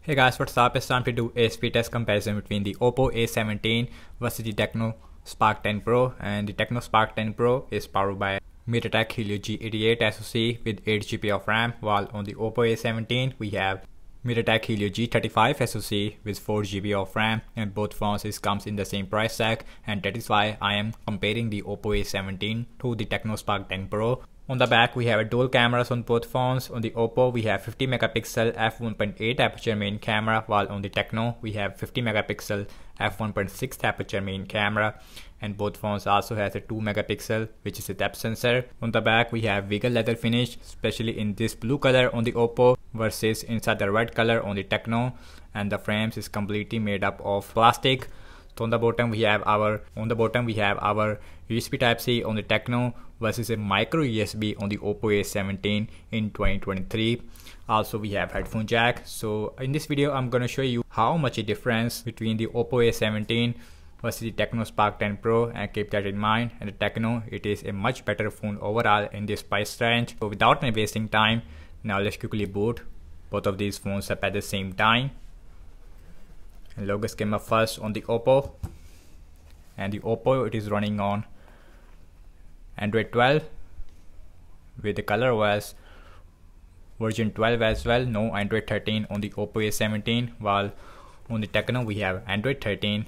Hey guys, what's up? It's time to do a speed test comparison between the Oppo A17 versus the Tecno Spark 10 Pro. And the Tecno Spark 10 Pro is powered by MediaTek Helio G88 SoC with 8 GB of RAM, while on the Oppo A17 we have MediaTek Helio G35 SoC with 4 GB of RAM, and both phones comes in the same price tag, and that is why I am comparing the Oppo A17 to the Tecno Spark 10 Pro. On the back we have a dual cameras on both phones. On the Oppo we have 50 megapixel f1.8 aperture main camera, while on the Tecno we have 50 megapixel f1.6 aperture main camera, and both phones also has a 2 megapixel which is a depth sensor. On the back we have vegan leather finish, especially in this blue color on the Oppo versus inside the red color on the Tecno, and the frames is completely made up of plastic. So on the bottom we have our USB Type-C on the Tecno versus a micro USB on the Oppo A17 in 2023. Also we have headphone jack. So in this video I'm gonna show you how much a difference between the Oppo A17 versus the Tecno Spark 10 Pro, and keep that in mind. And the Tecno, it is a much better phone overall in this price range. So without me wasting time, now let's quickly boot both of these phones up at the same time. And logos came up first on the Oppo, and the Oppo, it is running on Android 12 with the ColorOS version 12 as well. No Android 13 on the Oppo A17, while on the Tecno we have Android 13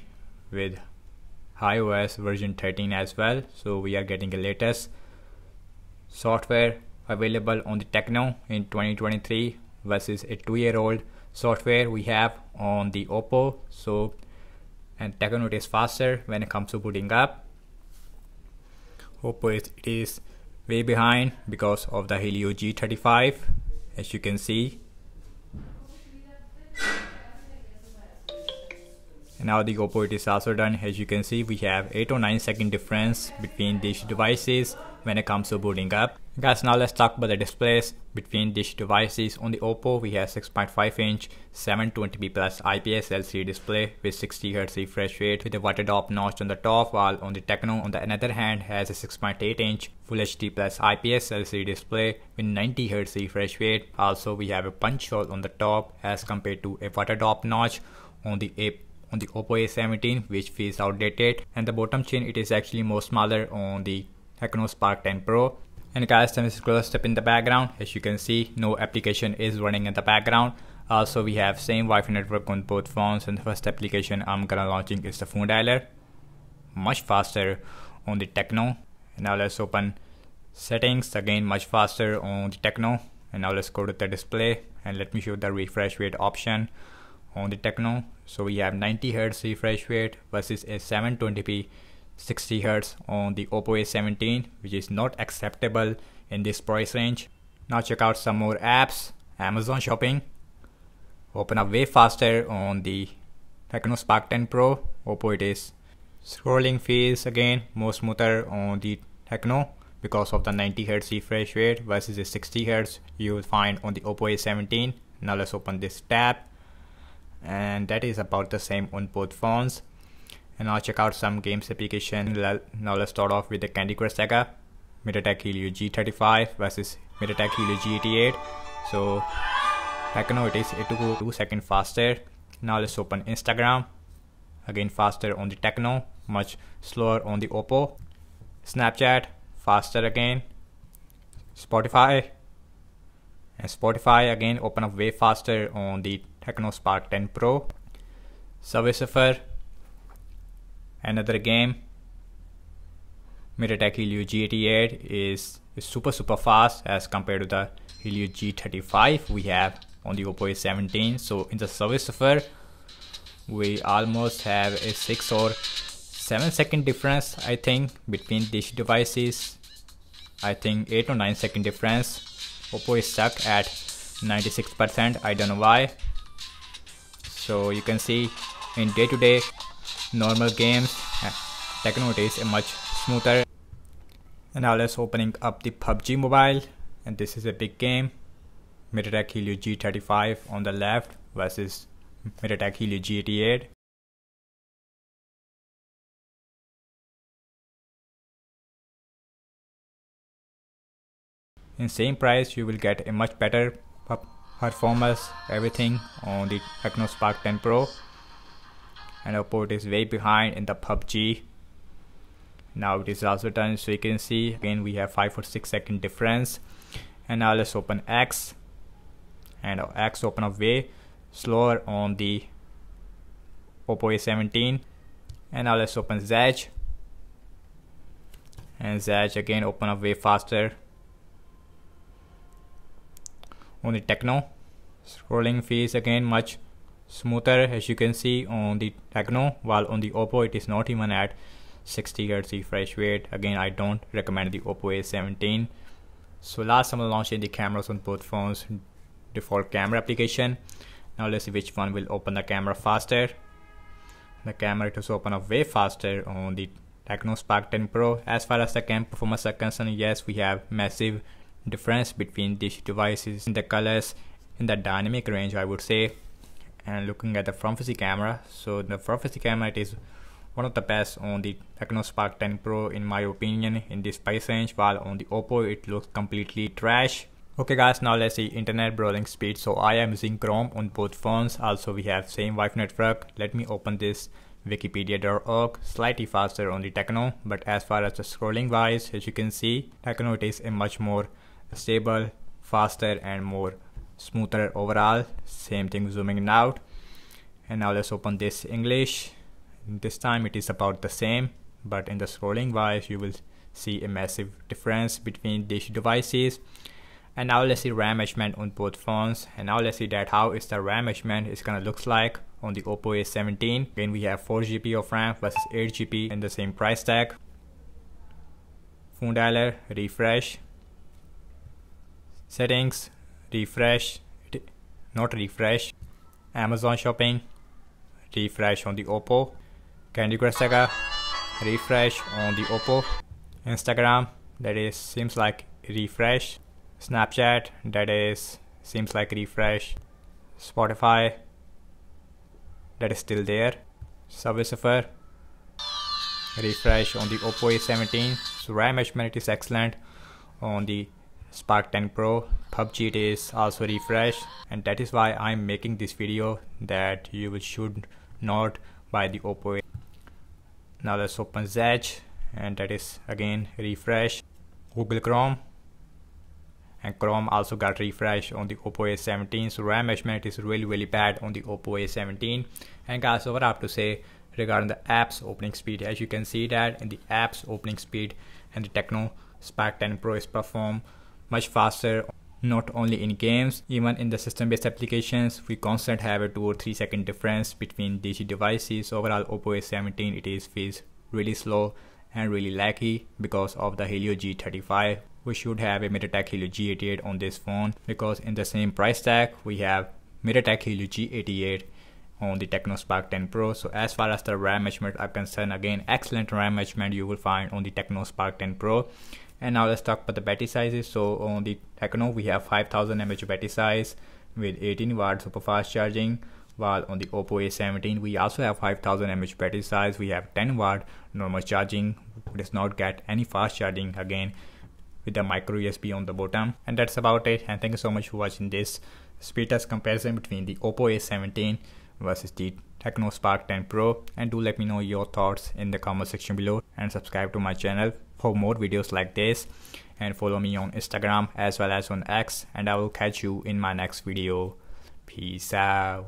with iOS version 13 as well. So we are getting the latest software available on the Tecno in 2023 versus a 2-year-old software we have on the Oppo. So, and Tecno, it is faster when it comes to booting up. Oppo it is way behind because of the Helio G35, as you can see. And now the Oppo, it is also done. As you can see, we have 8 or 9 second difference between these devices when it comes to booting up. Guys, now let's talk about the displays between these devices. On the Oppo we have 6.5 inch 720p plus IPS LCD display with 60Hz refresh rate with a water drop notch on the top, while on the Tecno on the other hand has a 6.8 inch Full HD plus IPS LCD display with 90Hz refresh rate. Also we have a punch hole on the top as compared to a water drop notch on the Oppo A17, which feels outdated, and the bottom chin, it is actually more smaller on the Tecno Spark 10 Pro. And guys, let me close up in the background. As you can see, no application is running in the background. Also we have same Wi-Fi network on both phones, and the first application I'm gonna launching is the phone dialer, much faster on the Tecno. And now let's open settings, again much faster on the Tecno. And now let's go to the display and let me show the refresh rate option on the Tecno. So we have 90Hz refresh rate versus a 720p 60Hz on the Oppo A17, which is not acceptable in this price range. Now check out some more apps. Amazon shopping open up way faster on the Tecno Spark 10 Pro. Oppo, it is scrolling feels again more smoother on the Tecno because of the 90Hz refresh rate versus the 60Hz you will find on the Oppo A17. Now let's open this tab, and that is about the same on both phones. And now check out some games application. Now let's start off with the Candy Crush Saga, MediaTek Helio G35 versus MediaTek Helio G88. So Tecno, it is 2 seconds faster. Now let's open Instagram, again faster on the Tecno, much slower on the Oppo. Snapchat, faster again. Spotify, and Spotify again open up way faster on the Tecno Spark 10 Pro. Subway Surfer, another game. MediaTek Helio G88 is super fast as compared to the Helio G35 we have on the Oppo A17. So in the Subway Surfer we almost have a 6 or 7 second difference, I think, between these devices. I think 8 or 9 second difference. Oppo is stuck at 96%, I don't know why. So you can see in day-to-day normal games, Tecno is a much smoother. And now let's opening up the PUBG Mobile, and this is a big game. MediaTek Helio G35 on the left versus MediaTek Helio G88. In same price you will get a much better performance, everything on the Tecno Spark 10 Pro. And Oppo it is way behind in the PUBG. Now it is also done, so you can see again we have 5 or 6 second difference. And now let's open X, and X open up way slower on the Oppo A17. And now let's open Zedge, and Zedge again open up way faster on the Tecno. Scrolling fees again much smoother as you can see on the Tecno, while on the Oppo it is not even at 60 Hz refresh rate. Again, I don't recommend the Oppo A17. So last summer launched in the cameras on both phones, default camera application. Now let's see which one will open the camera faster. The camera it was open up way faster on the Tecno Spark 10 Pro. As far as the cam performance are concerned, yes, we have massive difference between these devices in the colors, in the dynamic range I would say. And looking at the front-facing camera, so the front-facing camera it is one of the best on the Tecno Spark 10 Pro in my opinion in this price range, while on the Oppo it looks completely trash. Okay guys, now let's see internet browsing speed. So I am using Chrome on both phones. Also we have same Wi-Fi network. Let me open this wikipedia.org. Slightly faster on the Tecno, but as far as the scrolling wise, as you can see, Tecno it is a much more stable, faster and more smoother overall. Same thing zooming out. And now let's open this English. This time it is about the same, but in the scrolling wise you will see a massive difference between these devices. And now let's see RAM management on both phones. And now let's see that how is the RAM management is gonna looks like on the Oppo A17. Again we have 4 GB of RAM versus 8 GB in the same price tag. Phone dialer, refresh, settings, refresh, not refresh, Amazon shopping, refresh on the Oppo, Candy Crush Saga, refresh on the Oppo, Instagram that is seems like refresh, Snapchat that is seems like refresh, Spotify that is still there, Subway Surfer, refresh on the Oppo A17. So RAM management is excellent on the Spark 10 Pro. PUBG it is also refreshed, and that is why I'm making this video that you should not buy the Oppo. Now let's open Zedge, and that is again refresh. Google Chrome, and Chrome also got refreshed on the Oppo A17. So RAM management is really bad on the Oppo A17. And guys, so what I have to say regarding the apps opening speed, as you can see that in the apps opening speed and the Tecno Spark 10 Pro is perform much faster, not only in games, even in the system-based applications. We constantly have a 2 or 3 second difference between these devices. Overall, Oppo A17 it is feels really slow and really laggy because of the Helio G35. We should have a MediaTek Helio G88 on this phone, because in the same price tag we have MediaTek Helio G88 on the Tecno Spark 10 Pro. So as far as the RAM management are concerned, again excellent RAM management you will find on the Tecno Spark 10 Pro. And now let's talk about the battery sizes. So on the Tecno we have 5000 mAh battery size with 18 watts super fast charging, while on the Oppo A17 we also have 5000 mAh battery size. We have 10 watt normal charging, does not get any fast charging again with the micro USB on the bottom. And that's about it, and thank you so much for watching this speed test comparison between the Oppo A17 versus the Tecno Spark 10 Pro. And do let me know your thoughts in the comment section below, and subscribe to my channel for more videos like this, and follow me on Instagram as well as on X, and I will catch you in my next video. Peace out.